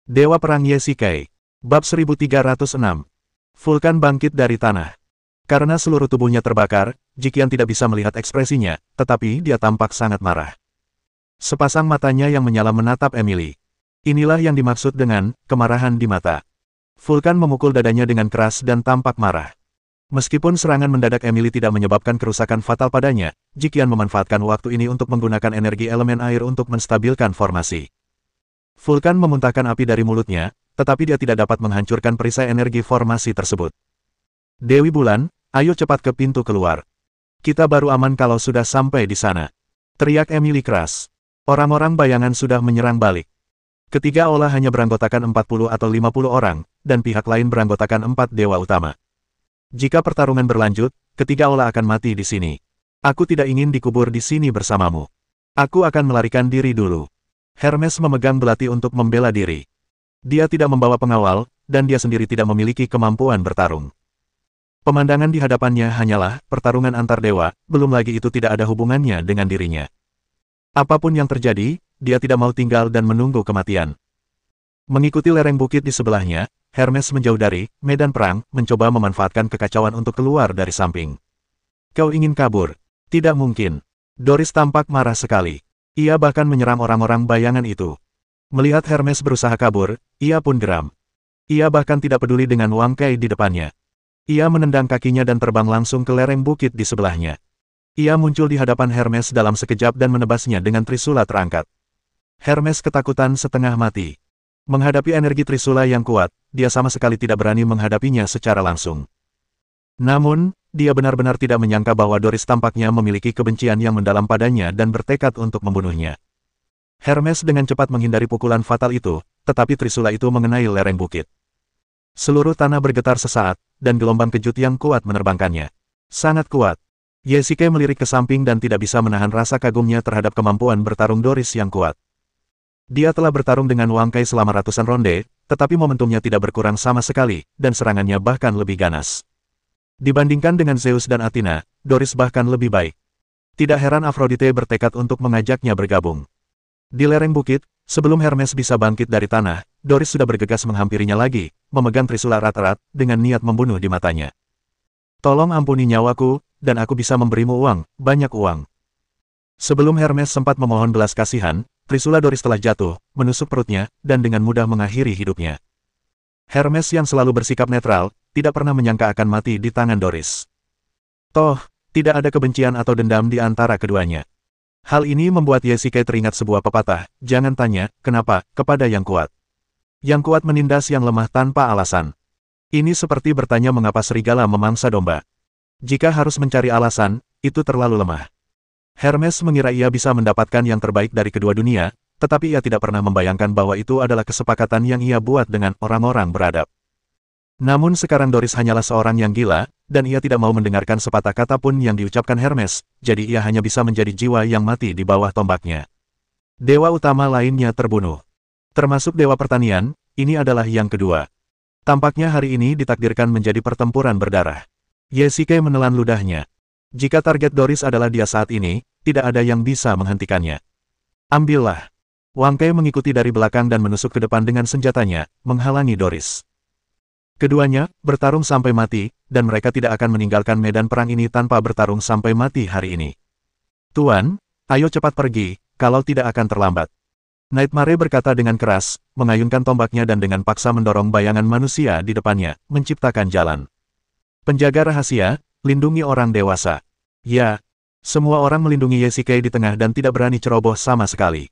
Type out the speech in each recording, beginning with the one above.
Dewa Perang Yesikai. Bab 1306. Vulkan bangkit dari tanah. Karena seluruh tubuhnya terbakar, Jiqian tidak bisa melihat ekspresinya, tetapi dia tampak sangat marah. Sepasang matanya yang menyala menatap Emily. Inilah yang dimaksud dengan kemarahan di mata. Vulkan memukul dadanya dengan keras dan tampak marah. Meskipun serangan mendadak Emily tidak menyebabkan kerusakan fatal padanya, Jiqian memanfaatkan waktu ini untuk menggunakan energi elemen air untuk menstabilkan formasi. Vulkan memuntahkan api dari mulutnya, tetapi dia tidak dapat menghancurkan perisai energi formasi tersebut. Dewi Bulan, ayo cepat ke pintu keluar. Kita baru aman kalau sudah sampai di sana. Teriak Emily keras. Orang-orang bayangan sudah menyerang balik. Ketiga olah hanya beranggotakan 40 atau 50 orang, dan pihak lain beranggotakan 4 dewa utama. Jika pertarungan berlanjut, ketiga olah akan mati di sini. Aku tidak ingin dikubur di sini bersamamu. Aku akan melarikan diri dulu. Hermes memegang belati untuk membela diri. Dia tidak membawa pengawal, dan dia sendiri tidak memiliki kemampuan bertarung. Pemandangan di hadapannya hanyalah pertarungan antar dewa, belum lagi itu tidak ada hubungannya dengan dirinya. Apapun yang terjadi, dia tidak mau tinggal dan menunggu kematian. Mengikuti lereng bukit di sebelahnya, Hermes menjauh dari medan perang, mencoba memanfaatkan kekacauan untuk keluar dari samping. Kau ingin kabur? Tidak mungkin. Doris tampak marah sekali. Ia bahkan menyerang orang-orang bayangan itu. Melihat Hermes berusaha kabur, ia pun geram. Ia bahkan tidak peduli dengan Wang Kai di depannya. Ia menendang kakinya dan terbang langsung ke lereng bukit di sebelahnya. Ia muncul di hadapan Hermes dalam sekejap dan menebasnya dengan trisula terangkat. Hermes ketakutan setengah mati. Menghadapi energi trisula yang kuat, dia sama sekali tidak berani menghadapinya secara langsung. Namun, dia benar-benar tidak menyangka bahwa Doris tampaknya memiliki kebencian yang mendalam padanya dan bertekad untuk membunuhnya. Hermes dengan cepat menghindari pukulan fatal itu, tetapi trisula itu mengenai lereng bukit. Seluruh tanah bergetar sesaat, dan gelombang kejut yang kuat menerbangkannya. Sangat kuat. Yesikai melirik ke samping dan tidak bisa menahan rasa kagumnya terhadap kemampuan bertarung Doris yang kuat. Dia telah bertarung dengan Wang Kai selama ratusan ronde, tetapi momentumnya tidak berkurang sama sekali, dan serangannya bahkan lebih ganas. Dibandingkan dengan Zeus dan Athena, Doris bahkan lebih baik. Tidak heran Aphrodite bertekad untuk mengajaknya bergabung. Di lereng bukit, sebelum Hermes bisa bangkit dari tanah, Doris sudah bergegas menghampirinya lagi, memegang trisula erat-erat, dengan niat membunuh di matanya. Tolong ampuni nyawaku, dan aku bisa memberimu uang, banyak uang. Sebelum Hermes sempat memohon belas kasihan, trisula Doris telah jatuh, menusuk perutnya, dan dengan mudah mengakhiri hidupnya. Hermes yang selalu bersikap netral, tidak pernah menyangka akan mati di tangan Doris. Toh, tidak ada kebencian atau dendam di antara keduanya. Hal ini membuat Yesikai teringat sebuah pepatah, jangan tanya, kenapa, kepada yang kuat. Yang kuat menindas yang lemah tanpa alasan. Ini seperti bertanya mengapa serigala memangsa domba. Jika harus mencari alasan, itu terlalu lemah. Hermes mengira ia bisa mendapatkan yang terbaik dari kedua dunia, tetapi ia tidak pernah membayangkan bahwa itu adalah kesepakatan yang ia buat dengan orang-orang beradab. Namun sekarang Doris hanyalah seorang yang gila, dan ia tidak mau mendengarkan sepatah kata pun yang diucapkan Hermes, jadi ia hanya bisa menjadi jiwa yang mati di bawah tombaknya. Dewa utama lainnya terbunuh. Termasuk Dewa Pertanian, ini adalah yang kedua. Tampaknya hari ini ditakdirkan menjadi pertempuran berdarah. Yesikai menelan ludahnya. Jika target Doris adalah dia saat ini, tidak ada yang bisa menghentikannya. Ambillah. Wang Kai mengikuti dari belakang dan menusuk ke depan dengan senjatanya, menghalangi Doris. Keduanya bertarung sampai mati, dan mereka tidak akan meninggalkan medan perang ini tanpa bertarung sampai mati hari ini. Tuan, ayo cepat pergi, kalau tidak akan terlambat. Nightmare berkata dengan keras, mengayunkan tombaknya dan dengan paksa mendorong bayangan manusia di depannya, menciptakan jalan. Penjaga rahasia, lindungi orang dewasa. Ya, semua orang melindungi Yesikai di tengah dan tidak berani ceroboh sama sekali.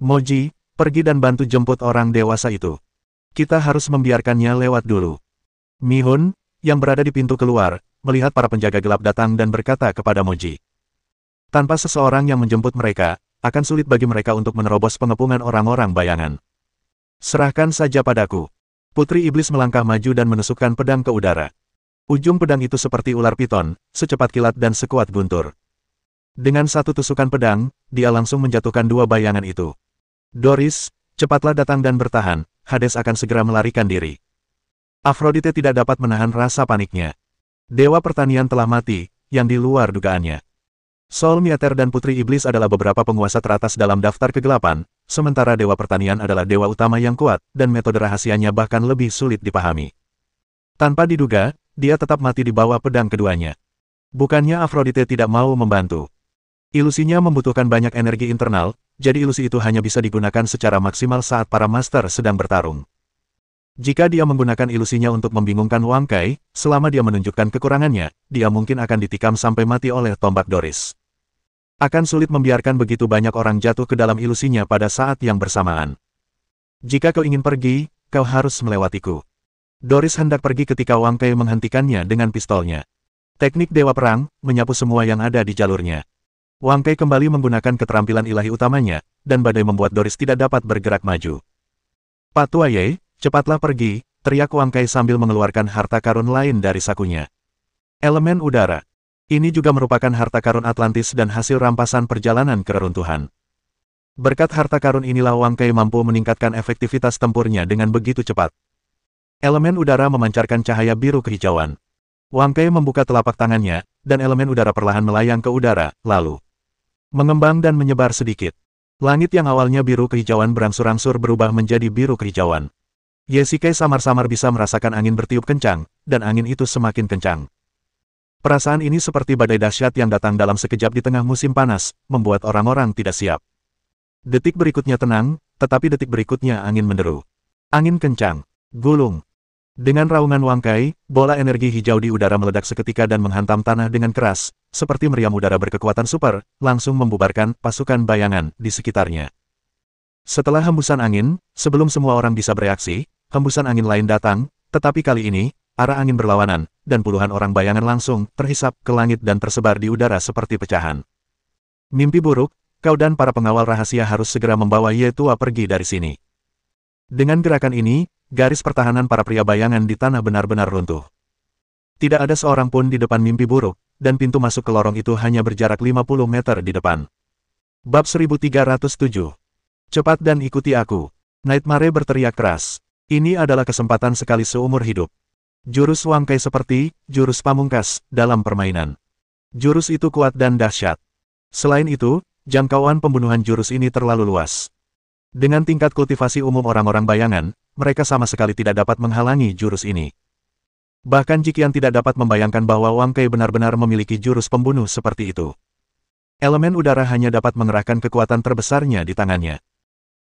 Moji, pergi dan bantu jemput orang dewasa itu. Kita harus membiarkannya lewat dulu. Mihun, yang berada di pintu keluar, melihat para penjaga gelap datang dan berkata kepada Moji. Tanpa seseorang yang menjemput mereka, akan sulit bagi mereka untuk menerobos pengepungan orang-orang bayangan. Serahkan saja padaku. Putri Iblis melangkah maju dan menusukkan pedang ke udara. Ujung pedang itu seperti ular piton, secepat kilat dan sekuat guntur. Dengan satu tusukan pedang, dia langsung menjatuhkan dua bayangan itu. Doris, cepatlah datang dan bertahan. Hades akan segera melarikan diri. Aphrodite tidak dapat menahan rasa paniknya. Dewa Pertanian telah mati, yang di luar dugaannya. Sol Miater dan Putri Iblis adalah beberapa penguasa teratas dalam daftar kegelapan, sementara Dewa Pertanian adalah dewa utama yang kuat, dan metode rahasianya bahkan lebih sulit dipahami. Tanpa diduga, dia tetap mati di bawah pedang keduanya. Bukannya Aphrodite tidak mau membantu. Ilusinya membutuhkan banyak energi internal, jadi ilusi itu hanya bisa digunakan secara maksimal saat para master sedang bertarung. Jika dia menggunakan ilusinya untuk membingungkan Wang Kai, selama dia menunjukkan kekurangannya, dia mungkin akan ditikam sampai mati oleh tombak Doris. Akan sulit membiarkan begitu banyak orang jatuh ke dalam ilusinya pada saat yang bersamaan. Jika kau ingin pergi, kau harus melewatiku. Doris hendak pergi ketika Wang Kai menghentikannya dengan pistolnya. Teknik Dewa Perang, menyapu semua yang ada di jalurnya. Wang Kai kembali menggunakan keterampilan ilahi utamanya, dan badai membuat Doris tidak dapat bergerak maju. Pak Tuaye, cepatlah pergi, teriak Wang Kai sambil mengeluarkan harta karun lain dari sakunya. Elemen udara. Ini juga merupakan harta karun Atlantis dan hasil rampasan perjalanan ke reruntuhan. Berkat harta karun inilah Wang Kai mampu meningkatkan efektivitas tempurnya dengan begitu cepat. Elemen udara memancarkan cahaya biru kehijauan. Wang Kai membuka telapak tangannya, dan elemen udara perlahan melayang ke udara, lalu mengembang dan menyebar sedikit. Langit yang awalnya biru kehijauan berangsur-angsur berubah menjadi biru kehijauan. Yesikai samar-samar bisa merasakan angin bertiup kencang, dan angin itu semakin kencang. Perasaan ini seperti badai dahsyat yang datang dalam sekejap di tengah musim panas, membuat orang-orang tidak siap. Detik berikutnya tenang, tetapi detik berikutnya angin menderu. Angin kencang. Gulung. Dengan raungan Wang Kai, bola energi hijau di udara meledak seketika dan menghantam tanah dengan keras, seperti meriam udara berkekuatan super, langsung membubarkan pasukan bayangan di sekitarnya. Setelah hembusan angin, sebelum semua orang bisa bereaksi, hembusan angin lain datang, tetapi kali ini, arah angin berlawanan, dan puluhan orang bayangan langsung terhisap ke langit dan tersebar di udara seperti pecahan. Mimpi buruk, kau dan para pengawal rahasia harus segera membawa Ye Tua pergi dari sini. Dengan gerakan ini, garis pertahanan para pria bayangan di tanah benar-benar runtuh. Tidak ada seorang pun di depan mimpi buruk, dan pintu masuk ke lorong itu hanya berjarak 50 meter di depan. Bab 1307. Cepat dan ikuti aku. Nightmare berteriak keras. Ini adalah kesempatan sekali seumur hidup. Jurus Wang Kai seperti jurus pamungkas dalam permainan. Jurus itu kuat dan dahsyat. Selain itu, jangkauan pembunuhan jurus ini terlalu luas. Dengan tingkat kultivasi umum orang-orang bayangan, mereka sama sekali tidak dapat menghalangi jurus ini. Bahkan Jiqian tidak dapat membayangkan bahwa Wang Kai benar-benar memiliki jurus pembunuh seperti itu. Elemen udara hanya dapat mengerahkan kekuatan terbesarnya di tangannya.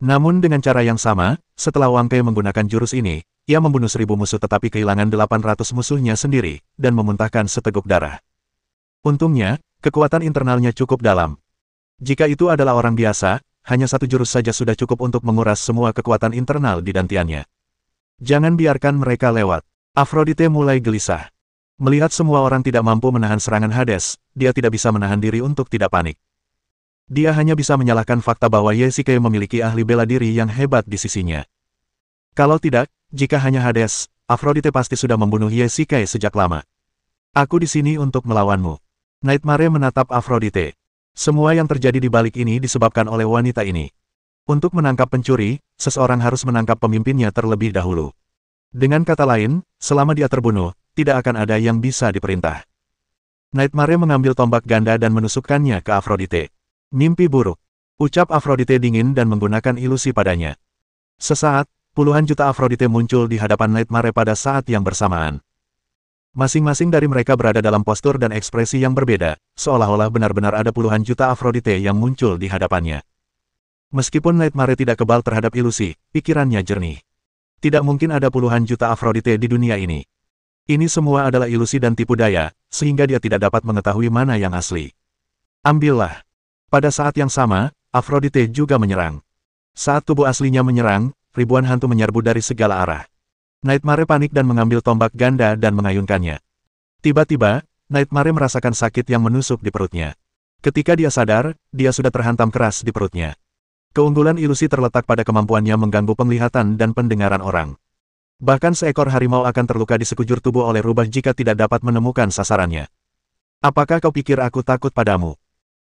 Namun dengan cara yang sama, setelah Wang Kai menggunakan jurus ini, ia membunuh 1000 musuh tetapi kehilangan 800 musuhnya sendiri, dan memuntahkan seteguk darah. Untungnya, kekuatan internalnya cukup dalam. Jika itu adalah orang biasa, hanya satu jurus saja sudah cukup untuk menguras semua kekuatan internal di dantiannya. Jangan biarkan mereka lewat. Aphrodite mulai gelisah. Melihat semua orang tidak mampu menahan serangan Hades, dia tidak bisa menahan diri untuk tidak panik. Dia hanya bisa menyalahkan fakta bahwa Yesikai memiliki ahli bela diri yang hebat di sisinya. Kalau tidak, jika hanya Hades, Aphrodite pasti sudah membunuh Yesikai sejak lama. Aku di sini untuk melawanmu. Nightmare menatap Aphrodite. Semua yang terjadi di balik ini disebabkan oleh wanita ini. Untuk menangkap pencuri, seseorang harus menangkap pemimpinnya terlebih dahulu. Dengan kata lain, selama dia terbunuh, tidak akan ada yang bisa diperintah. Nightmare mengambil tombak ganda dan menusukkannya ke Aphrodite. Mimpi buruk. Ucap Aphrodite dingin dan menggunakan ilusi padanya. Sesaat, puluhan juta Aphrodite muncul di hadapan Nightmare pada saat yang bersamaan. Masing-masing dari mereka berada dalam postur dan ekspresi yang berbeda, seolah-olah benar-benar ada puluhan juta Aphrodite yang muncul di hadapannya. Meskipun Nightmare tidak kebal terhadap ilusi, pikirannya jernih. Tidak mungkin ada puluhan juta Aphrodite di dunia ini. Ini semua adalah ilusi dan tipu daya, sehingga dia tidak dapat mengetahui mana yang asli. Ambillah. Pada saat yang sama, Aphrodite juga menyerang. Saat tubuh aslinya menyerang, ribuan hantu menyerbu dari segala arah. Nightmare panik dan mengambil tombak ganda dan mengayunkannya. Tiba-tiba, Nightmare merasakan sakit yang menusuk di perutnya. Ketika dia sadar, dia sudah terhantam keras di perutnya. Keunggulan ilusi terletak pada kemampuannya mengganggu penglihatan dan pendengaran orang. Bahkan seekor harimau akan terluka di sekujur tubuh oleh rubah jika tidak dapat menemukan sasarannya. Apakah kau pikir aku takut padamu?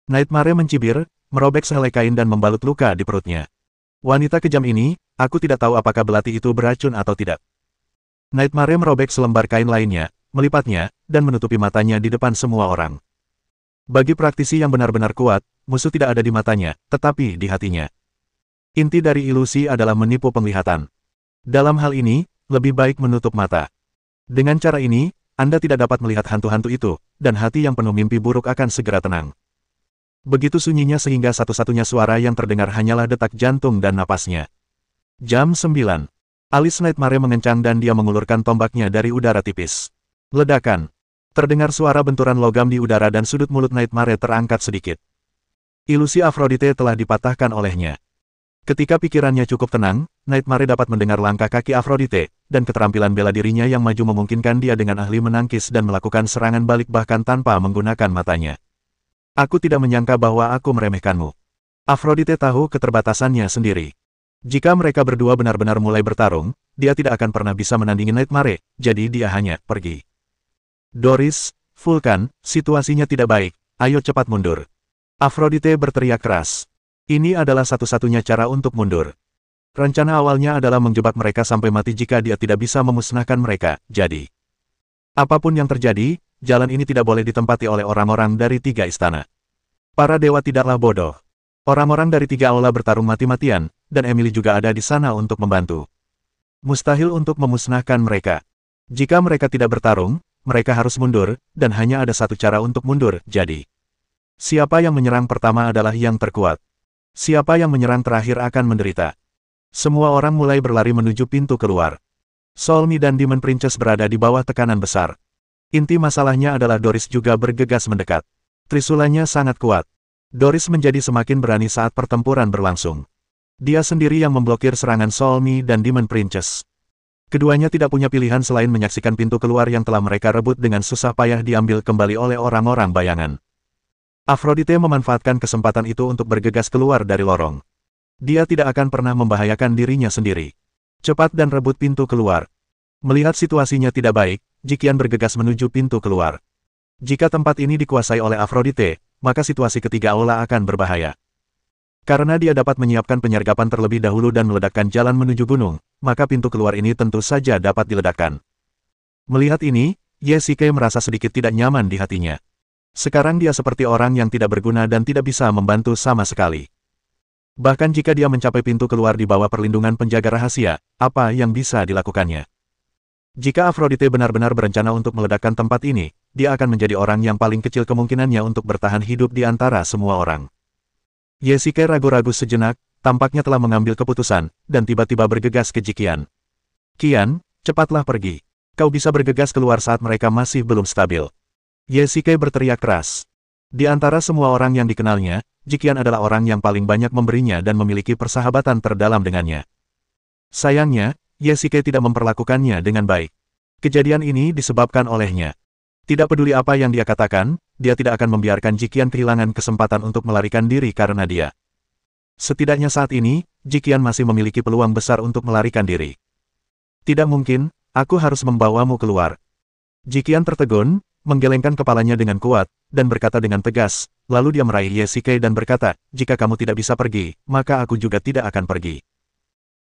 Nightmare mencibir, merobek sehelai kain dan membalut luka di perutnya. Wanita kejam ini, aku tidak tahu apakah belati itu beracun atau tidak. Nightmare merobek selembar kain lainnya, melipatnya, dan menutupi matanya di depan semua orang. Bagi praktisi yang benar-benar kuat, musuh tidak ada di matanya, tetapi di hatinya. Inti dari ilusi adalah menipu penglihatan. Dalam hal ini, lebih baik menutup mata. Dengan cara ini, Anda tidak dapat melihat hantu-hantu itu, dan hati yang penuh mimpi buruk akan segera tenang. Begitu sunyinya sehingga satu-satunya suara yang terdengar hanyalah detak jantung dan napasnya. Jam 9. Alis Nightmare mengencang dan dia mengulurkan tombaknya dari udara tipis. Ledakan. Terdengar suara benturan logam di udara dan sudut mulut Nightmare terangkat sedikit. Ilusi Aphrodite telah dipatahkan olehnya. Ketika pikirannya cukup tenang, Nightmare dapat mendengar langkah kaki Aphrodite, dan keterampilan bela dirinya yang maju memungkinkan dia dengan ahli menangkis dan melakukan serangan balik bahkan tanpa menggunakan matanya. Aku tidak menyangka bahwa aku meremehkanmu. Aphrodite tahu keterbatasannya sendiri. Jika mereka berdua benar-benar mulai bertarung, dia tidak akan pernah bisa menandingi Nightmare, jadi dia hanya pergi. Doris, Vulkan, situasinya tidak baik, ayo cepat mundur. Aphrodite berteriak keras. Ini adalah satu-satunya cara untuk mundur. Rencana awalnya adalah menjebak mereka sampai mati jika dia tidak bisa memusnahkan mereka, jadi. Apapun yang terjadi, jalan ini tidak boleh ditempati oleh orang-orang dari 3 istana. Para dewa tidaklah bodoh. Orang-orang dari 3 aula bertarung mati-matian, dan Emily juga ada di sana untuk membantu. Mustahil untuk memusnahkan mereka. Jika mereka tidak bertarung, mereka harus mundur, dan hanya ada satu cara untuk mundur, jadi. Siapa yang menyerang pertama adalah yang terkuat. Siapa yang menyerang terakhir akan menderita. Semua orang mulai berlari menuju pintu keluar. Solmi dan Demon Princess berada di bawah tekanan besar. Inti masalahnya adalah Doris juga bergegas mendekat. Trisulanya sangat kuat. Doris menjadi semakin berani saat pertempuran berlangsung. Dia sendiri yang memblokir serangan Solmi dan Demon Princess. Keduanya tidak punya pilihan selain menyaksikan pintu keluar yang telah mereka rebut dengan susah payah diambil kembali oleh orang-orang bayangan. Aphrodite memanfaatkan kesempatan itu untuk bergegas keluar dari lorong. Dia tidak akan pernah membahayakan dirinya sendiri. Cepat dan rebut pintu keluar. Melihat situasinya tidak baik, Jiqian bergegas menuju pintu keluar. Jika tempat ini dikuasai oleh Aphrodite, maka situasi ketiga aula akan berbahaya. Karena dia dapat menyiapkan penyergapan terlebih dahulu dan meledakkan jalan menuju gunung, maka pintu keluar ini tentu saja dapat diledakkan. Melihat ini, Yesike merasa sedikit tidak nyaman di hatinya. Sekarang dia seperti orang yang tidak berguna dan tidak bisa membantu sama sekali. Bahkan jika dia mencapai pintu keluar di bawah perlindungan penjaga rahasia, apa yang bisa dilakukannya? Jika Aphrodite benar-benar berencana untuk meledakkan tempat ini, dia akan menjadi orang yang paling kecil kemungkinannya untuk bertahan hidup di antara semua orang. Yesike ragu-ragu sejenak, tampaknya telah mengambil keputusan, dan tiba-tiba bergegas ke Jiqian. Qian, cepatlah pergi. Kau bisa bergegas keluar saat mereka masih belum stabil. Yesike berteriak keras. Di antara semua orang yang dikenalnya, Jiqian adalah orang yang paling banyak memberinya dan memiliki persahabatan terdalam dengannya. Sayangnya, Yesike tidak memperlakukannya dengan baik. Kejadian ini disebabkan olehnya. Tidak peduli apa yang dia katakan, dia tidak akan membiarkan Jiqian kehilangan kesempatan untuk melarikan diri karena dia. Setidaknya saat ini, Jiqian masih memiliki peluang besar untuk melarikan diri. Tidak mungkin, aku harus membawamu keluar. Jiqian tertegun, menggelengkan kepalanya dengan kuat, dan berkata dengan tegas, lalu dia meraih Yesike dan berkata, jika kamu tidak bisa pergi, maka aku juga tidak akan pergi.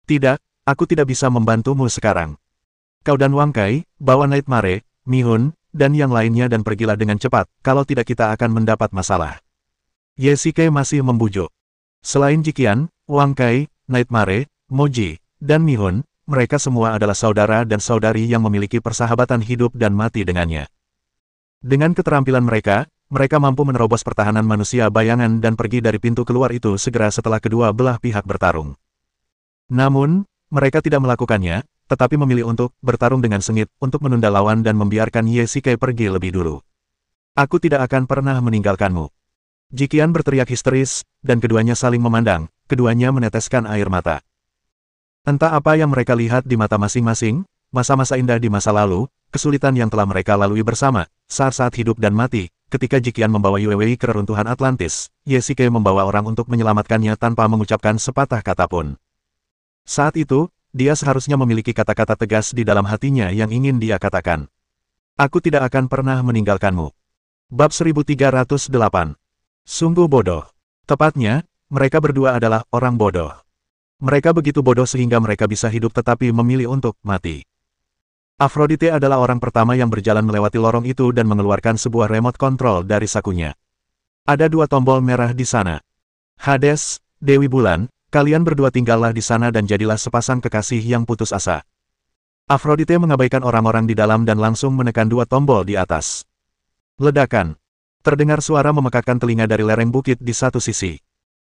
Tidak, aku tidak bisa membantumu sekarang. Kau dan Wang Kai, bawa Nightmare, Mihun, dan yang lainnya dan pergilah dengan cepat, kalau tidak kita akan mendapat masalah. Yesike masih membujuk. Selain Jiqian, Wang Kai, Nightmare, Moji, dan Mihun, mereka semua adalah saudara dan saudari yang memiliki persahabatan hidup dan mati dengannya. Dengan keterampilan mereka, mereka mampu menerobos pertahanan manusia bayangan dan pergi dari pintu keluar itu segera setelah kedua belah pihak bertarung. Namun, mereka tidak melakukannya, tetapi memilih untuk bertarung dengan sengit untuk menunda lawan dan membiarkan Yesike pergi lebih dulu. Aku tidak akan pernah meninggalkanmu. Jiqian berteriak histeris, dan keduanya saling memandang, keduanya meneteskan air mata. Entah apa yang mereka lihat di mata masing-masing, masa-masa indah di masa lalu, kesulitan yang telah mereka lalui bersama, saat-saat hidup dan mati, ketika Jiqian membawa Yuewei ke reruntuhan Atlantis, Yesike membawa orang untuk menyelamatkannya tanpa mengucapkan sepatah kata pun. Saat itu, dia seharusnya memiliki kata-kata tegas di dalam hatinya yang ingin dia katakan. Aku tidak akan pernah meninggalkanmu. Bab 1308. Sungguh bodoh. Tepatnya, mereka berdua adalah orang bodoh. Mereka begitu bodoh sehingga mereka bisa hidup tetapi memilih untuk mati. Aphrodite adalah orang pertama yang berjalan melewati lorong itu dan mengeluarkan sebuah remote control dari sakunya. Ada 2 tombol merah di sana. Hades, Dewi Bulan, kalian berdua tinggallah di sana dan jadilah sepasang kekasih yang putus asa. Aphrodite mengabaikan orang-orang di dalam dan langsung menekan 2 tombol di atas. Ledakan. Terdengar suara memekakkan telinga dari lereng bukit di satu sisi.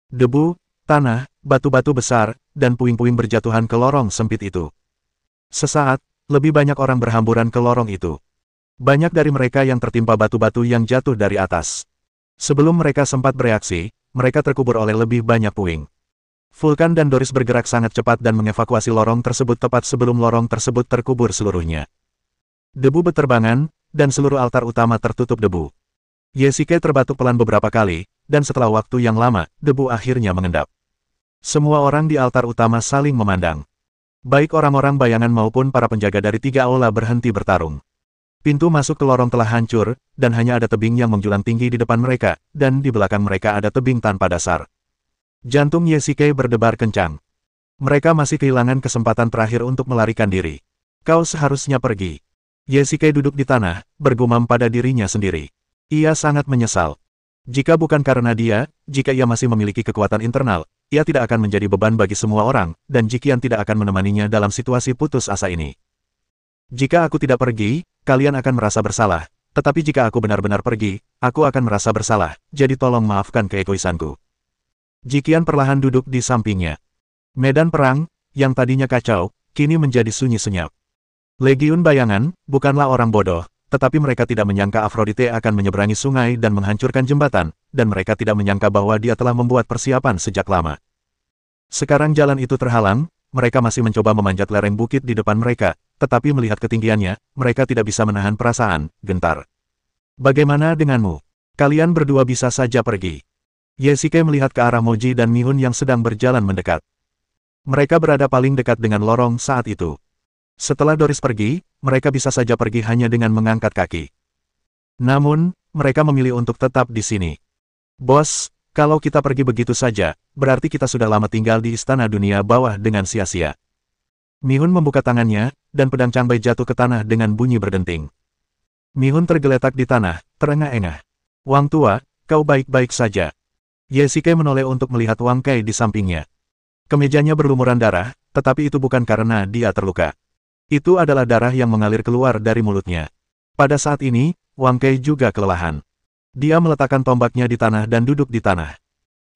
Debu, tanah, batu-batu besar, dan puing-puing berjatuhan ke lorong sempit itu. Sesaat, lebih banyak orang berhamburan ke lorong itu. Banyak dari mereka yang tertimpa batu-batu yang jatuh dari atas. Sebelum mereka sempat bereaksi, mereka terkubur oleh lebih banyak puing. Vulkan dan Doris bergerak sangat cepat dan mengevakuasi lorong tersebut tepat sebelum lorong tersebut terkubur seluruhnya. Debu beterbangan, dan seluruh altar utama tertutup debu. Yesike terbatuk pelan beberapa kali, dan setelah waktu yang lama, debu akhirnya mengendap. Semua orang di altar utama saling memandang. Baik orang-orang bayangan maupun para penjaga dari 3 aula berhenti bertarung. Pintu masuk ke lorong telah hancur, dan hanya ada tebing yang menjulang tinggi di depan mereka, dan di belakang mereka ada tebing tanpa dasar. Jantung Yesike berdebar kencang. Mereka masih kehilangan kesempatan terakhir untuk melarikan diri. Kau seharusnya pergi. Yesike duduk di tanah, bergumam pada dirinya sendiri. Ia sangat menyesal. Jika bukan karena dia, jika ia masih memiliki kekuatan internal, ia tidak akan menjadi beban bagi semua orang, dan Jikian tidak akan menemaninya dalam situasi putus asa ini. Jika aku tidak pergi, kalian akan merasa bersalah, tetapi jika aku benar-benar pergi, aku akan merasa bersalah, jadi tolong maafkan keegoisanku. Jikian perlahan duduk di sampingnya. Medan perang, yang tadinya kacau, kini menjadi sunyi senyap. Legiun bayangan, bukanlah orang bodoh, tetapi mereka tidak menyangka Aphrodite akan menyeberangi sungai dan menghancurkan jembatan, dan mereka tidak menyangka bahwa dia telah membuat persiapan sejak lama. Sekarang jalan itu terhalang, mereka masih mencoba memanjat lereng bukit di depan mereka, tetapi melihat ketinggiannya, mereka tidak bisa menahan perasaan gentar. Bagaimana denganmu? Kalian berdua bisa saja pergi. Yesike melihat ke arah Moji dan Mihun yang sedang berjalan mendekat. Mereka berada paling dekat dengan lorong saat itu. Setelah Doris pergi, mereka bisa saja pergi hanya dengan mengangkat kaki. Namun, mereka memilih untuk tetap di sini. Bos, kalau kita pergi begitu saja, berarti kita sudah lama tinggal di istana dunia bawah dengan sia-sia. Mihun membuka tangannya, dan pedang Changbai jatuh ke tanah dengan bunyi berdenting. Mihun tergeletak di tanah, terengah-engah. Wang tua, kau baik-baik saja. Yesike menoleh untuk melihat Wang Kai di sampingnya. Kemejanya berlumuran darah, tetapi itu bukan karena dia terluka. Itu adalah darah yang mengalir keluar dari mulutnya. Pada saat ini, Wang Kai juga kelelahan. Dia meletakkan tombaknya di tanah dan duduk di tanah.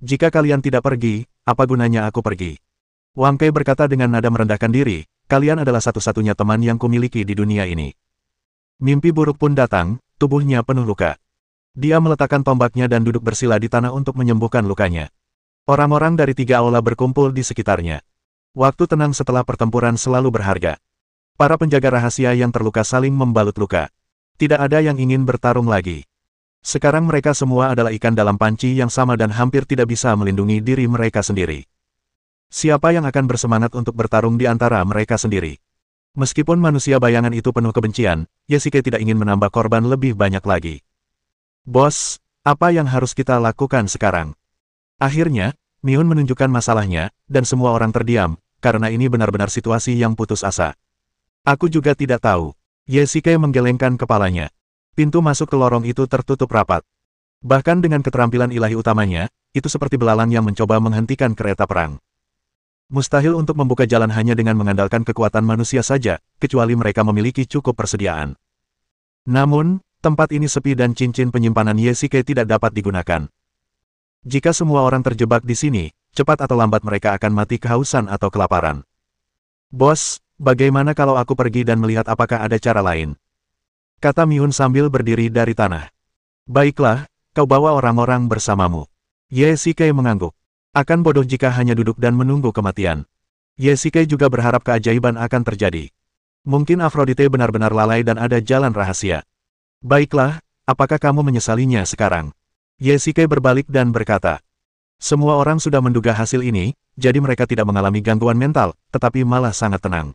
Jika kalian tidak pergi, apa gunanya aku pergi? Wang Kai berkata dengan nada merendahkan diri, kalian adalah satu-satunya teman yang kumiliki di dunia ini. Mimpi buruk pun datang, tubuhnya penuh luka. Dia meletakkan tombaknya dan duduk bersila di tanah untuk menyembuhkan lukanya. Orang-orang dari 3 aula berkumpul di sekitarnya. Waktu tenang setelah pertempuran selalu berharga. Para penjaga rahasia yang terluka saling membalut luka. Tidak ada yang ingin bertarung lagi. Sekarang mereka semua adalah ikan dalam panci yang sama dan hampir tidak bisa melindungi diri mereka sendiri. Siapa yang akan bersemangat untuk bertarung di antara mereka sendiri? Meskipun manusia bayangan itu penuh kebencian, Yesike tidak ingin menambah korban lebih banyak lagi. Bos, apa yang harus kita lakukan sekarang? Akhirnya, Mihun menunjukkan masalahnya, dan semua orang terdiam, karena ini benar-benar situasi yang putus asa. Aku juga tidak tahu. Yesike menggelengkan kepalanya. Pintu masuk ke lorong itu tertutup rapat. Bahkan dengan keterampilan ilahi utamanya, itu seperti belalang yang mencoba menghentikan kereta perang. Mustahil untuk membuka jalan hanya dengan mengandalkan kekuatan manusia saja, kecuali mereka memiliki cukup persediaan. Namun, tempat ini sepi dan cincin penyimpanan Yesike tidak dapat digunakan. Jika semua orang terjebak di sini, cepat atau lambat mereka akan mati kehausan atau kelaparan. Bos, bagaimana kalau aku pergi dan melihat apakah ada cara lain? Kata Mihun sambil berdiri dari tanah. Baiklah, kau bawa orang-orang bersamamu. Yesike mengangguk. Akan bodoh jika hanya duduk dan menunggu kematian. Yesike juga berharap keajaiban akan terjadi. Mungkin Aphrodite benar-benar lalai dan ada jalan rahasia. Baiklah, apakah kamu menyesalinya sekarang? Yesike berbalik dan berkata. Semua orang sudah menduga hasil ini, jadi mereka tidak mengalami gangguan mental, tetapi malah sangat tenang.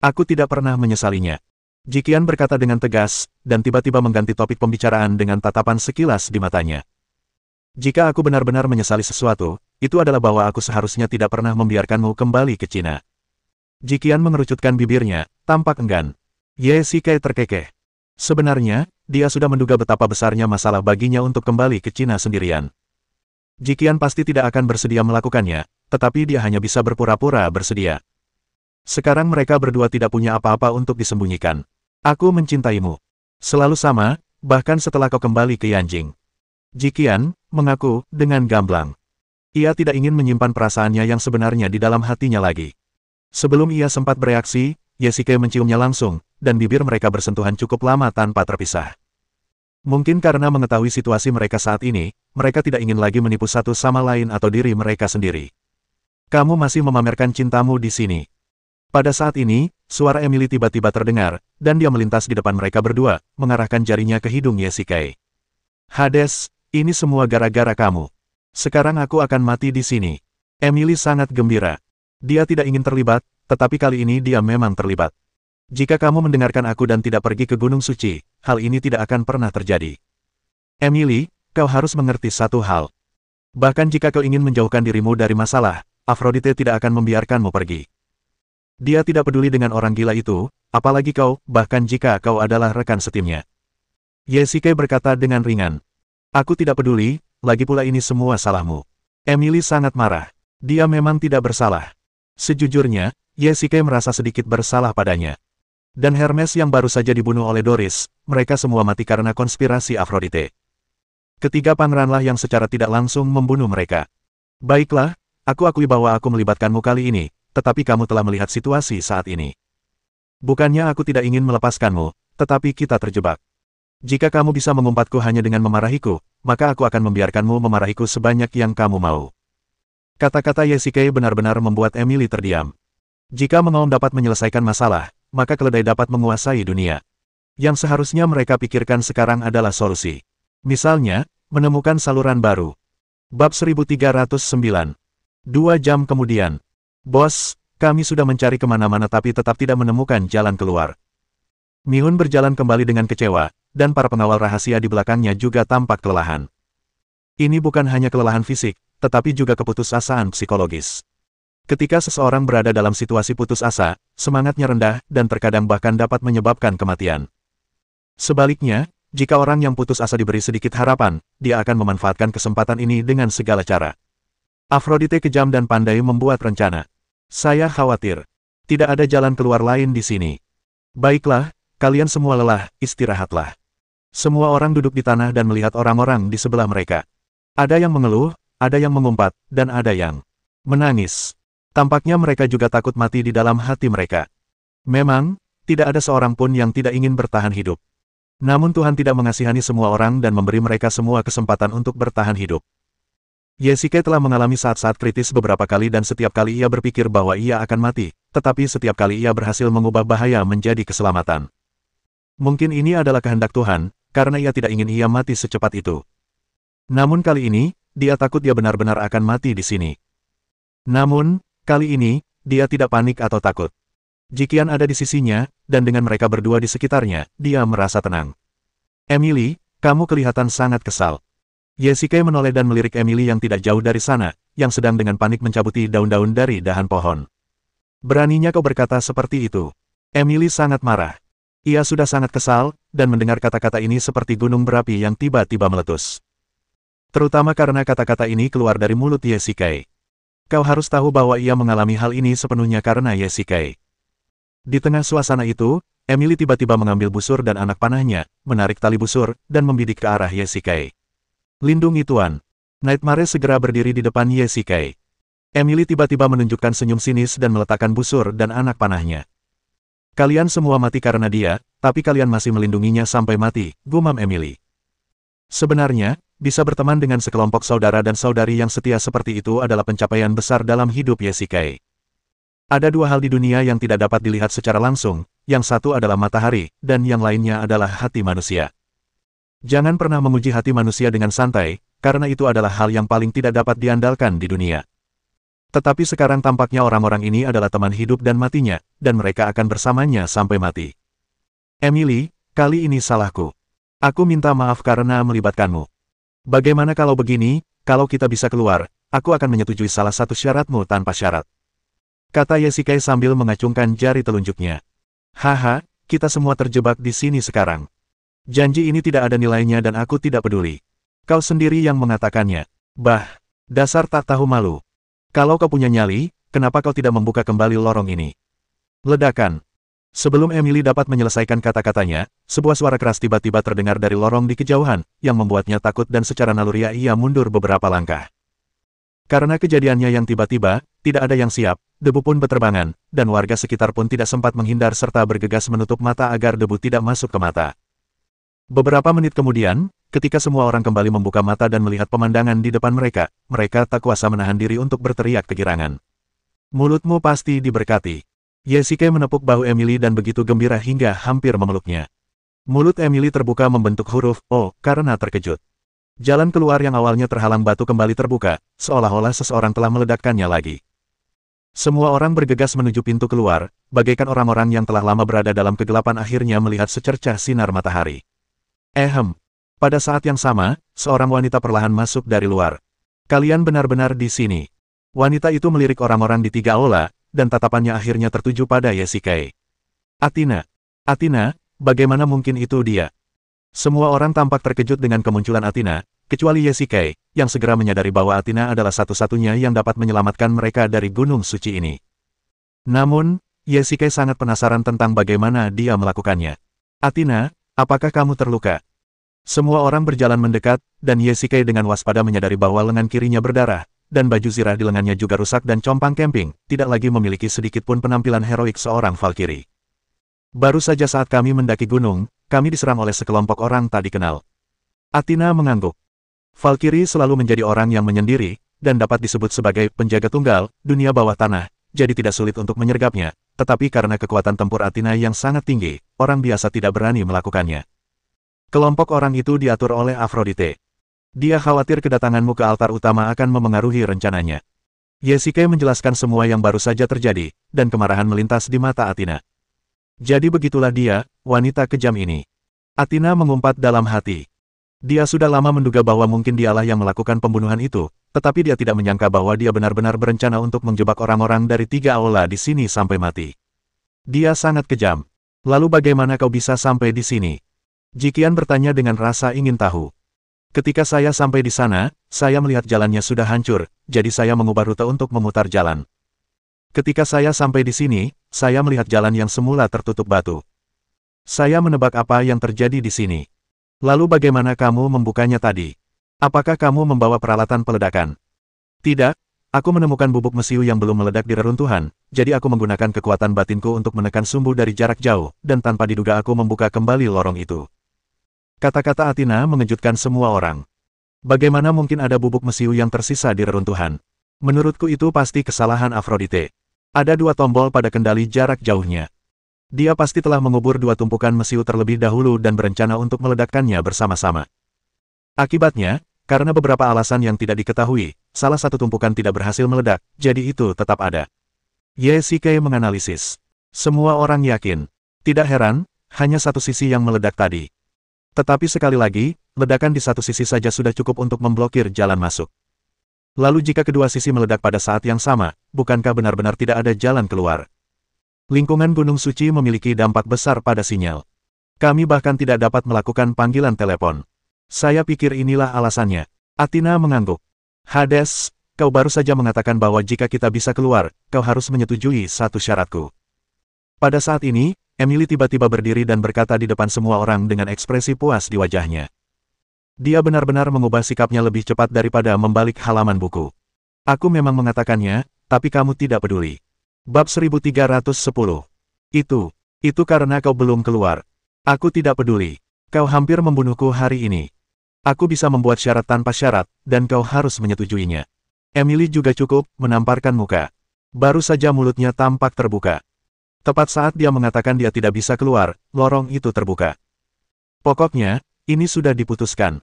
Aku tidak pernah menyesalinya. Jikian berkata dengan tegas, dan tiba-tiba mengganti topik pembicaraan dengan tatapan sekilas di matanya. Jika aku benar-benar menyesali sesuatu, itu adalah bahwa aku seharusnya tidak pernah membiarkanmu kembali ke Cina. Jikian mengerucutkan bibirnya, tampak enggan. Yesike terkekeh. Sebenarnya, dia sudah menduga betapa besarnya masalah baginya untuk kembali ke Cina sendirian. Jiqian pasti tidak akan bersedia melakukannya, tetapi dia hanya bisa berpura-pura bersedia. Sekarang mereka berdua tidak punya apa-apa untuk disembunyikan. Aku mencintaimu. Selalu sama, bahkan setelah kau kembali ke Yanjing. Jiqian mengaku dengan gamblang. Ia tidak ingin menyimpan perasaannya yang sebenarnya di dalam hatinya lagi. Sebelum ia sempat bereaksi, Ye Xike menciumnya langsung, dan bibir mereka bersentuhan cukup lama tanpa terpisah. Mungkin karena mengetahui situasi mereka saat ini, mereka tidak ingin lagi menipu satu sama lain atau diri mereka sendiri. Kamu masih memamerkan cintamu di sini. Pada saat ini, suara Emily tiba-tiba terdengar, dan dia melintas di depan mereka berdua, mengarahkan jarinya ke hidung Ye Xike. Hades, ini semua gara-gara kamu. Sekarang aku akan mati di sini. Emily sangat gembira. Dia tidak ingin terlibat, tetapi kali ini dia memang terlibat. Jika kamu mendengarkan aku dan tidak pergi ke Gunung Suci, hal ini tidak akan pernah terjadi. Emily, kau harus mengerti satu hal. Bahkan jika kau ingin menjauhkan dirimu dari masalah, Aphrodite tidak akan membiarkanmu pergi. Dia tidak peduli dengan orang gila itu, apalagi kau, bahkan jika kau adalah rekan setimnya. Ye Xike berkata dengan ringan. Aku tidak peduli, lagi pula ini semua salahmu. Emily sangat marah. Dia memang tidak bersalah. Sejujurnya, Ye Xike merasa sedikit bersalah padanya. Dan Hermes yang baru saja dibunuh oleh Doris, mereka semua mati karena konspirasi Aphrodite. Ketiga pangeranlah yang secara tidak langsung membunuh mereka. Baiklah, aku akui bahwa aku melibatkanmu kali ini, tetapi kamu telah melihat situasi saat ini. Bukannya aku tidak ingin melepaskanmu, tetapi kita terjebak. Jika kamu bisa mengumpatku hanya dengan memarahiku, maka aku akan membiarkanmu memarahiku sebanyak yang kamu mau. Kata-kata Ye Xike benar-benar membuat Emily terdiam. Jika mengaum dapat menyelesaikan masalah, maka keledai dapat menguasai dunia. Yang seharusnya mereka pikirkan sekarang adalah solusi. Misalnya, menemukan saluran baru. Bab 1309. 2 jam kemudian. Bos, kami sudah mencari kemana-mana tapi tetap tidak menemukan jalan keluar. Mihun berjalan kembali dengan kecewa, dan para pengawal rahasia di belakangnya juga tampak kelelahan. Ini bukan hanya kelelahan fisik, tetapi juga keputusasaan psikologis. Ketika seseorang berada dalam situasi putus asa, semangatnya rendah dan terkadang bahkan dapat menyebabkan kematian. Sebaliknya, jika orang yang putus asa diberi sedikit harapan, dia akan memanfaatkan kesempatan ini dengan segala cara. Aphrodite kejam dan pandai membuat rencana. Saya khawatir. Tidak ada jalan keluar lain di sini. Baiklah, kalian semua lelah, istirahatlah. Semua orang duduk di tanah dan melihat orang-orang di sebelah mereka. Ada yang mengeluh, ada yang mengumpat, dan ada yang menangis. Tampaknya mereka juga takut mati di dalam hati mereka. Memang, tidak ada seorang pun yang tidak ingin bertahan hidup. Namun Tuhan tidak mengasihani semua orang dan memberi mereka semua kesempatan untuk bertahan hidup. Ye Xike telah mengalami saat-saat kritis beberapa kali dan setiap kali ia berpikir bahwa ia akan mati, tetapi setiap kali ia berhasil mengubah bahaya menjadi keselamatan. Mungkin ini adalah kehendak Tuhan, karena ia tidak ingin ia mati secepat itu. Namun kali ini, dia takut dia benar-benar akan mati di sini. Namun, kali ini, dia tidak panik atau takut. Jiqian ada di sisinya, dan dengan mereka berdua di sekitarnya, dia merasa tenang. Emily, kamu kelihatan sangat kesal. Ye Xike menoleh dan melirik Emily yang tidak jauh dari sana, yang sedang dengan panik mencabuti daun-daun dari dahan pohon. Beraninya kau berkata seperti itu. Emily sangat marah. Ia sudah sangat kesal, dan mendengar kata-kata ini seperti gunung berapi yang tiba-tiba meletus. Terutama karena kata-kata ini keluar dari mulut Ye Xike. Kau harus tahu bahwa ia mengalami hal ini sepenuhnya karena Ye Xike. Di tengah suasana itu, Emily tiba-tiba mengambil busur dan anak panahnya, menarik tali busur, dan membidik ke arah Ye Xike. Lindungi Tuan. Nightmare segera berdiri di depan Ye Xike. Emily tiba-tiba menunjukkan senyum sinis dan meletakkan busur dan anak panahnya. Kalian semua mati karena dia, tapi kalian masih melindunginya sampai mati, gumam Emily. Sebenarnya, bisa berteman dengan sekelompok saudara dan saudari yang setia seperti itu adalah pencapaian besar dalam hidup Ye Xike. Ada dua hal di dunia yang tidak dapat dilihat secara langsung, yang satu adalah matahari, dan yang lainnya adalah hati manusia. Jangan pernah menguji hati manusia dengan santai, karena itu adalah hal yang paling tidak dapat diandalkan di dunia. Tetapi sekarang tampaknya orang-orang ini adalah teman hidup dan matinya, dan mereka akan bersamanya sampai mati. Emily, kali ini salahku. Aku minta maaf karena melibatkanmu. Bagaimana kalau begini, kalau kita bisa keluar, aku akan menyetujui salah satu syaratmu tanpa syarat. Kata Ye Xike sambil mengacungkan jari telunjuknya. Haha, kita semua terjebak di sini sekarang. Janji ini tidak ada nilainya dan aku tidak peduli. Kau sendiri yang mengatakannya. Bah, dasar tak tahu malu. Kalau kau punya nyali, kenapa kau tidak membuka kembali lorong ini? Ledakan. Sebelum Emily dapat menyelesaikan kata-katanya, sebuah suara keras tiba-tiba terdengar dari lorong di kejauhan, yang membuatnya takut dan secara naluriah ia mundur beberapa langkah. Karena kejadiannya yang tiba-tiba, tidak ada yang siap, debu pun beterbangan, dan warga sekitar pun tidak sempat menghindar serta bergegas menutup mata agar debu tidak masuk ke mata. Beberapa menit kemudian, ketika semua orang kembali membuka mata dan melihat pemandangan di depan mereka, mereka tak kuasa menahan diri untuk berteriak kegirangan. Mulutmu pasti diberkati. Yesike menepuk bahu Emily dan begitu gembira hingga hampir memeluknya. Mulut Emily terbuka membentuk huruf O karena terkejut. Jalan keluar yang awalnya terhalang batu kembali terbuka, seolah-olah seseorang telah meledakkannya lagi. Semua orang bergegas menuju pintu keluar, bagaikan orang-orang yang telah lama berada dalam kegelapan akhirnya melihat secercah sinar matahari. Pada saat yang sama, seorang wanita perlahan masuk dari luar. Kalian benar-benar di sini. Wanita itu melirik orang-orang di tiga aula, dan tatapannya akhirnya tertuju pada Yesike. Athena, bagaimana mungkin itu dia? Semua orang tampak terkejut dengan kemunculan Athena, kecuali Yesike, yang segera menyadari bahwa Athena adalah satu-satunya yang dapat menyelamatkan mereka dari gunung suci ini. Namun, Yesike sangat penasaran tentang bagaimana dia melakukannya. Athena, apakah kamu terluka? Semua orang berjalan mendekat, dan Yesike dengan waspada menyadari bahwa lengan kirinya berdarah, dan baju zirah di lengannya juga rusak dan compang camping, tidak lagi memiliki sedikitpun penampilan heroik seorang Valkyrie. Baru saja saat kami mendaki gunung, kami diserang oleh sekelompok orang tak dikenal. Athena mengangguk. Valkyrie selalu menjadi orang yang menyendiri, dan dapat disebut sebagai penjaga tunggal, dunia bawah tanah, jadi tidak sulit untuk menyergapnya, tetapi karena kekuatan tempur Athena yang sangat tinggi, orang biasa tidak berani melakukannya. Kelompok orang itu diatur oleh Aphrodite. Dia khawatir kedatanganmu ke altar utama akan memengaruhi rencananya. Yesike menjelaskan semua yang baru saja terjadi, dan kemarahan melintas di mata Athena. Jadi begitulah dia, wanita kejam ini. Athena mengumpat dalam hati. Dia sudah lama menduga bahwa mungkin dialah yang melakukan pembunuhan itu, tetapi dia tidak menyangka bahwa dia benar-benar berencana untuk menjebak orang-orang dari tiga aula di sini sampai mati. Dia sangat kejam. Lalu bagaimana kau bisa sampai di sini? Jikian bertanya dengan rasa ingin tahu. Ketika saya sampai di sana, saya melihat jalannya sudah hancur, jadi saya mengubah rute untuk memutar jalan. Ketika saya sampai di sini, saya melihat jalan yang semula tertutup batu. Saya menebak apa yang terjadi di sini. Lalu bagaimana kamu membukanya tadi? Apakah kamu membawa peralatan peledakan? Tidak, aku menemukan bubuk mesiu yang belum meledak di reruntuhan, jadi aku menggunakan kekuatan batinku untuk menekan sumbu dari jarak jauh, dan tanpa diduga aku membuka kembali lorong itu. Kata-kata Athena mengejutkan semua orang. Bagaimana mungkin ada bubuk mesiu yang tersisa di reruntuhan? Menurutku itu pasti kesalahan Aphrodite. Ada dua tombol pada kendali jarak jauhnya. Dia pasti telah mengubur dua tumpukan mesiu terlebih dahulu dan berencana untuk meledakkannya bersama-sama. Akibatnya, karena beberapa alasan yang tidak diketahui, salah satu tumpukan tidak berhasil meledak, jadi itu tetap ada. Yesike menganalisis. Semua orang yakin. Tidak heran, hanya satu sisi yang meledak tadi. Tetapi sekali lagi, ledakan di satu sisi saja sudah cukup untuk memblokir jalan masuk. Lalu jika kedua sisi meledak pada saat yang sama, bukankah benar-benar tidak ada jalan keluar? Lingkungan Gunung Suci memiliki dampak besar pada sinyal. Kami bahkan tidak dapat melakukan panggilan telepon. Saya pikir inilah alasannya. Athena mengangguk. Hades, kau baru saja mengatakan bahwa jika kita bisa keluar, kau harus menyetujui satu syaratku. Pada saat ini, Emily tiba-tiba berdiri dan berkata di depan semua orang dengan ekspresi puas di wajahnya. Dia benar-benar mengubah sikapnya lebih cepat daripada membalik halaman buku. Aku memang mengatakannya, tapi kamu tidak peduli. Bab 1310. Itu karena kau belum keluar. Aku tidak peduli. Kau hampir membunuhku hari ini. Aku bisa membuat syarat tanpa syarat, dan kau harus menyetujuinya. Emily juga cukup menamparkan muka. Baru saja mulutnya tampak terbuka. Tepat saat dia mengatakan dia tidak bisa keluar, lorong itu terbuka. Pokoknya, ini sudah diputuskan.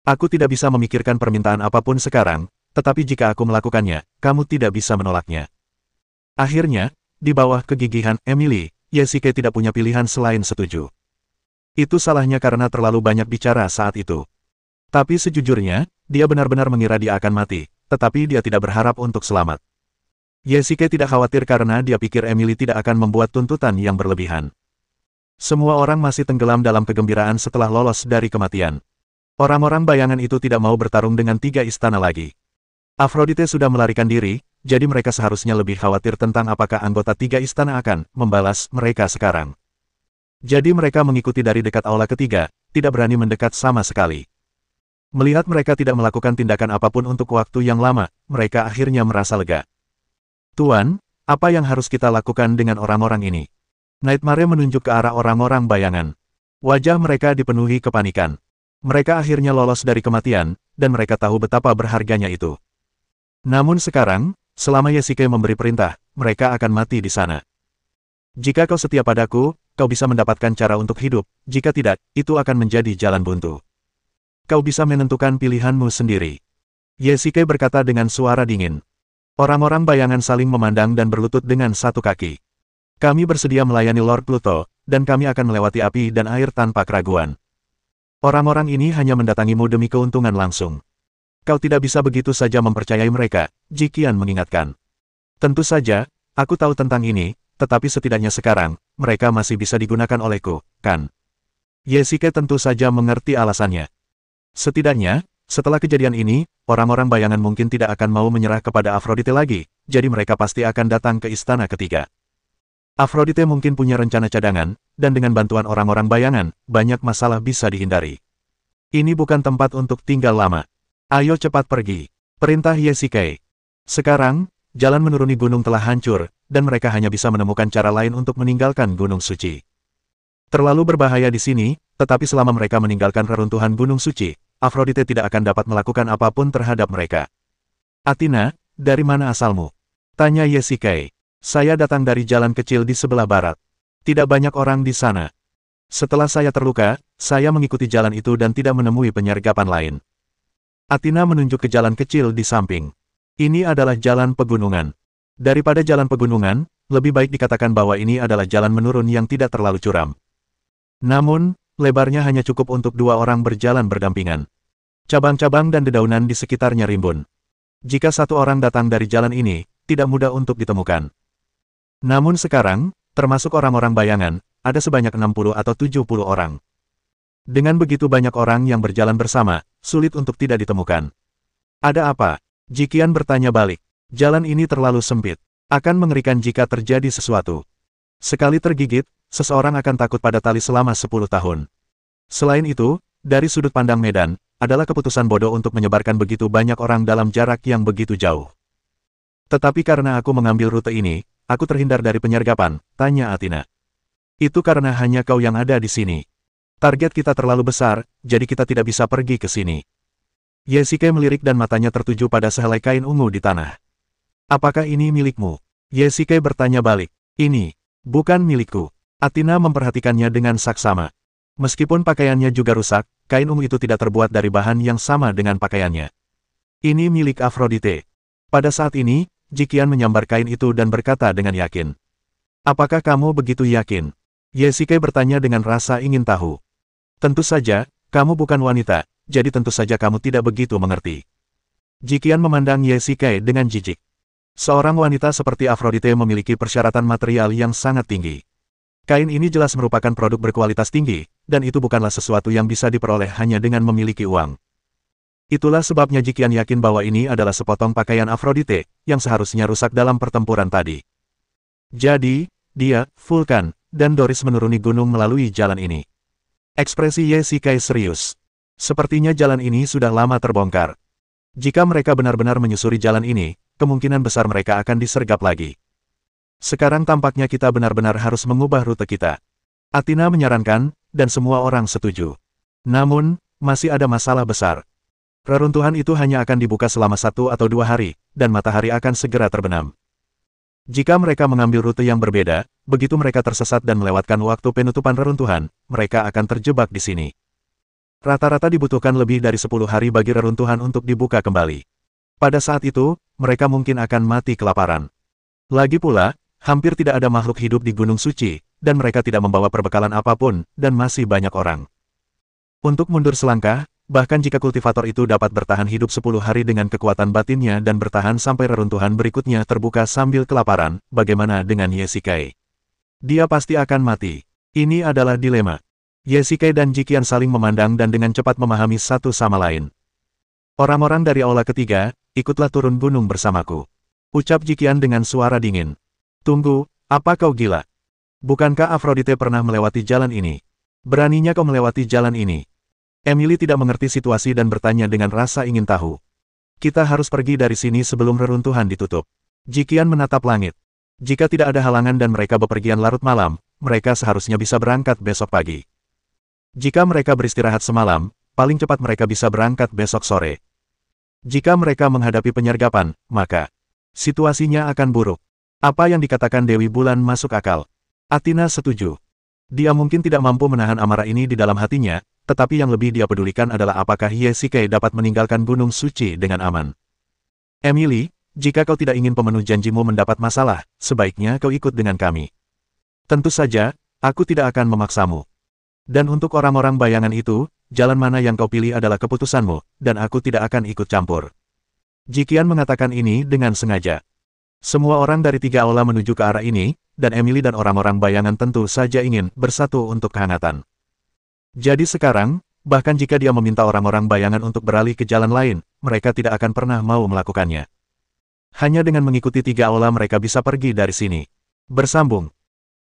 Aku tidak bisa memikirkan permintaan apapun sekarang, tetapi jika aku melakukannya, kamu tidak bisa menolaknya. Akhirnya, di bawah kegigihan Emily, Yesike tidak punya pilihan selain setuju. Itu salahnya karena terlalu banyak bicara saat itu. Tapi sejujurnya, dia benar-benar mengira dia akan mati, tetapi dia tidak berharap untuk selamat. Yesike tidak khawatir karena dia pikir Emily tidak akan membuat tuntutan yang berlebihan. Semua orang masih tenggelam dalam kegembiraan setelah lolos dari kematian. Orang-orang bayangan itu tidak mau bertarung dengan 3 istana lagi. Aphrodite sudah melarikan diri, jadi mereka seharusnya lebih khawatir tentang apakah anggota 3 istana akan membalas mereka sekarang. Jadi mereka mengikuti dari dekat aula ketiga, tidak berani mendekat sama sekali. Melihat mereka tidak melakukan tindakan apapun untuk waktu yang lama, mereka akhirnya merasa lega. Tuan, apa yang harus kita lakukan dengan orang-orang ini? Nightmare menunjuk ke arah orang-orang bayangan. Wajah mereka dipenuhi kepanikan. Mereka akhirnya lolos dari kematian, dan mereka tahu betapa berharganya itu. Namun sekarang, selama Yesike memberi perintah, mereka akan mati di sana. Jika kau setia padaku, kau bisa mendapatkan cara untuk hidup, jika tidak, itu akan menjadi jalan buntu. Kau bisa menentukan pilihanmu sendiri. Yesike berkata dengan suara dingin. Orang-orang bayangan saling memandang dan berlutut dengan satu kaki. Kami bersedia melayani Lord Pluto, dan kami akan melewati api dan air tanpa keraguan. Orang-orang ini hanya mendatangimu demi keuntungan langsung. Kau tidak bisa begitu saja mempercayai mereka, Jiqian mengingatkan. Tentu saja, aku tahu tentang ini, tetapi setidaknya sekarang, mereka masih bisa digunakan olehku, kan? Yesike tentu saja mengerti alasannya. Setidaknya, setelah kejadian ini, orang-orang bayangan mungkin tidak akan mau menyerah kepada Aphrodite lagi, jadi mereka pasti akan datang ke istana ketiga. Aphrodite mungkin punya rencana cadangan, dan dengan bantuan orang-orang bayangan, banyak masalah bisa dihindari. Ini bukan tempat untuk tinggal lama. Ayo cepat pergi. Perintah Yesike. Sekarang, jalan menuruni gunung telah hancur, dan mereka hanya bisa menemukan cara lain untuk meninggalkan Gunung Suci. Terlalu berbahaya di sini, tetapi selama mereka meninggalkan reruntuhan Gunung Suci, Aphrodite tidak akan dapat melakukan apapun terhadap mereka. Athena, dari mana asalmu? Tanya Yesike. Saya datang dari jalan kecil di sebelah barat. Tidak banyak orang di sana. Setelah saya terluka, saya mengikuti jalan itu dan tidak menemui penyergapan lain. Athena menunjuk ke jalan kecil di samping. Ini adalah jalan pegunungan. Daripada jalan pegunungan, lebih baik dikatakan bahwa ini adalah jalan menurun yang tidak terlalu curam. Namun, lebarnya hanya cukup untuk 2 orang berjalan berdampingan. Cabang-cabang dan dedaunan di sekitarnya rimbun. Jika 1 orang datang dari jalan ini, tidak mudah untuk ditemukan. Namun sekarang, termasuk orang-orang bayangan, ada sebanyak 60 atau 70 orang. Dengan begitu banyak orang yang berjalan bersama, sulit untuk tidak ditemukan. Ada apa? Jiqian bertanya balik. Jalan ini terlalu sempit. Akan mengerikan jika terjadi sesuatu. Sekali tergigit, seseorang akan takut pada tali selama 10 tahun. Selain itu, dari sudut pandang medan, adalah keputusan bodoh untuk menyebarkan begitu banyak orang dalam jarak yang begitu jauh. Tetapi karena aku mengambil rute ini, aku terhindar dari penyergapan, tanya Athena. Itu karena hanya kau yang ada di sini. Target kita terlalu besar, jadi kita tidak bisa pergi ke sini. Yesike melirik dan matanya tertuju pada sehelai kain ungu di tanah. Apakah ini milikmu? Yesike bertanya balik. Ini, bukan milikku. Athena memperhatikannya dengan saksama. Meskipun pakaiannya juga rusak, kain ungu itu tidak terbuat dari bahan yang sama dengan pakaiannya. Ini milik Aphrodite. Pada saat ini, Jiqian menyambar kain itu dan berkata dengan yakin. Apakah kamu begitu yakin? Yesike bertanya dengan rasa ingin tahu. Tentu saja, kamu bukan wanita, jadi tentu saja kamu tidak begitu mengerti. Jiqian memandang Yesike dengan jijik. Seorang wanita seperti Aphrodite memiliki persyaratan material yang sangat tinggi. Kain ini jelas merupakan produk berkualitas tinggi, dan itu bukanlah sesuatu yang bisa diperoleh hanya dengan memiliki uang. Itulah sebabnya Jiqian yakin bahwa ini adalah sepotong pakaian Aphrodite, yang seharusnya rusak dalam pertempuran tadi. Jadi, dia, Vulkan, dan Doris menuruni gunung melalui jalan ini. Ekspresi Yesike serius. Sepertinya jalan ini sudah lama terbongkar. Jika mereka benar-benar menyusuri jalan ini, kemungkinan besar mereka akan disergap lagi. Sekarang tampaknya kita benar-benar harus mengubah rute kita. Athena menyarankan, dan semua orang setuju. Namun, masih ada masalah besar. Reruntuhan itu hanya akan dibuka selama 1 atau 2 hari, dan matahari akan segera terbenam. Jika mereka mengambil rute yang berbeda, begitu mereka tersesat dan melewatkan waktu penutupan reruntuhan, mereka akan terjebak di sini. Rata-rata dibutuhkan lebih dari 10 hari bagi reruntuhan untuk dibuka kembali. Pada saat itu, mereka mungkin akan mati kelaparan. Lagi pula, hampir tidak ada makhluk hidup di Gunung Suci, dan mereka tidak membawa perbekalan apapun, dan masih banyak orang. Untuk mundur selangkah, bahkan jika kultivator itu dapat bertahan hidup 10 hari dengan kekuatan batinnya dan bertahan sampai reruntuhan berikutnya terbuka sambil kelaparan, bagaimana dengan Yesike? Dia pasti akan mati. Ini adalah dilema. Ye Shikai dan Jiqian saling memandang dan dengan cepat memahami satu sama lain. Orang-orang dari aula ketiga, ikutlah turun gunung bersamaku. Ucap Jiqian dengan suara dingin. Tunggu, apa kau gila? Bukankah Aphrodite pernah melewati jalan ini? Beraninya kau melewati jalan ini? Emily tidak mengerti situasi dan bertanya dengan rasa ingin tahu. Kita harus pergi dari sini sebelum reruntuhan ditutup. Jiqian menatap langit. Jika tidak ada halangan dan mereka bepergian larut malam, mereka seharusnya bisa berangkat besok pagi. Jika mereka beristirahat semalam, paling cepat mereka bisa berangkat besok sore. Jika mereka menghadapi penyergapan, maka situasinya akan buruk. Apa yang dikatakan Dewi Bulan masuk akal. Athena setuju. Dia mungkin tidak mampu menahan amarah ini di dalam hatinya, tetapi yang lebih dia pedulikan adalah apakah Ye Shikai dapat meninggalkan Gunung Suci dengan aman. Emily, jika kau tidak ingin pemenuh janjimu mendapat masalah, sebaiknya kau ikut dengan kami. Tentu saja, aku tidak akan memaksamu. Dan untuk orang-orang bayangan itu, jalan mana yang kau pilih adalah keputusanmu, dan aku tidak akan ikut campur. Jiqian mengatakan ini dengan sengaja. Semua orang dari tiga aula menuju ke arah ini, dan Emily dan orang-orang bayangan tentu saja ingin bersatu untuk kehangatan. Jadi sekarang, bahkan jika dia meminta orang-orang bayangan untuk beralih ke jalan lain, mereka tidak akan pernah mau melakukannya. Hanya dengan mengikuti tiga aula mereka bisa pergi dari sini. Bersambung.